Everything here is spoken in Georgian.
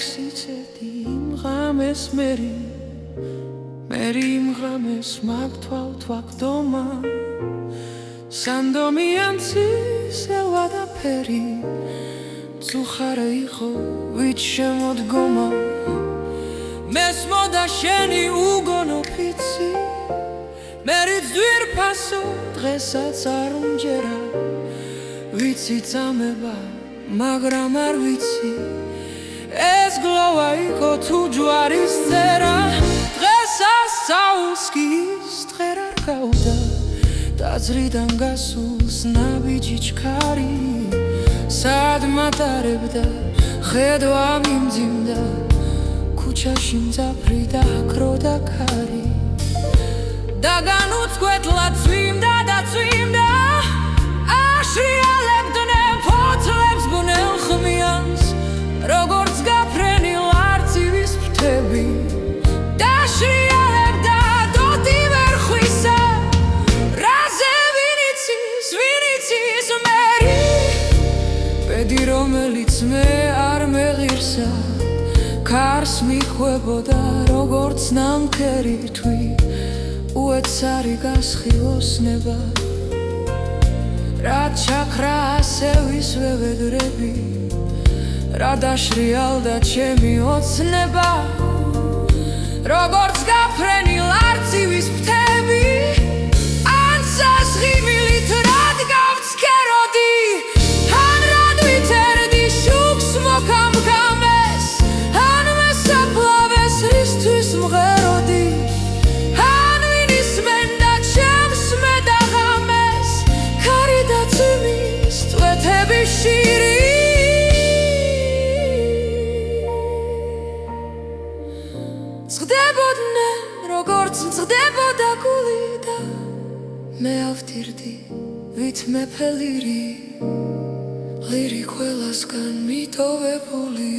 სიცედი იმღამეს მერი იმღამეს მაგთვალ თვაგდომა სანდომიანცის ელვადაფერი წუხარა იყო ვით შემოდგომა მესმოდა შენი უგონო ფიცი მერიც ძვირფასო დღესაც არ უმჯერა ვიცი წამება მაგრამ არ ვიცი ეს გლოვა იყო თუ ჯვარის წერა დღესაც საულს კი ის დღერ არ გავდა ტაძრიდან გასულს ნაბიჯი ჩქარი სად მატარებდა ხედვა მიმძიმდა ქუჩაში მძაფრი დააქროდა ქარი და განუწყვეტლა წვიმდა და წვიმდა აშრიალებდნენ ფოთლებს ბნელ ხმიანს როგორც გაფრენილ არწივის ფრთები და შრიალებდა დოდი ვერხვისა რაზე ვინ იცის მერი ბედი რომელიც მე არ მეღირსა ქარს მიხვებოდა როგორც ნამქერი თვი უეცარი გასხილოსნება რა ჩაქრა ასე ვისვე ვედრები რა დაშრიალდა ჩემი ოცნება როგორც გაფრენილ არწივის ფრთები ან სასხიმილით რად გავცქეროდი ან რად ვითერდი შუქს მოკამკამეს ან მესაფლავეს რისთვის მღეროდი ან ვინ ისმენდა ჩემს მედაღამეს ქარი და წვიმის წვეთების შირი წყდებოდნენ როგორც წყდებოდა გული და მე ავტირდი ვით მეფელირი ლირი ყველასგან მიტოვებული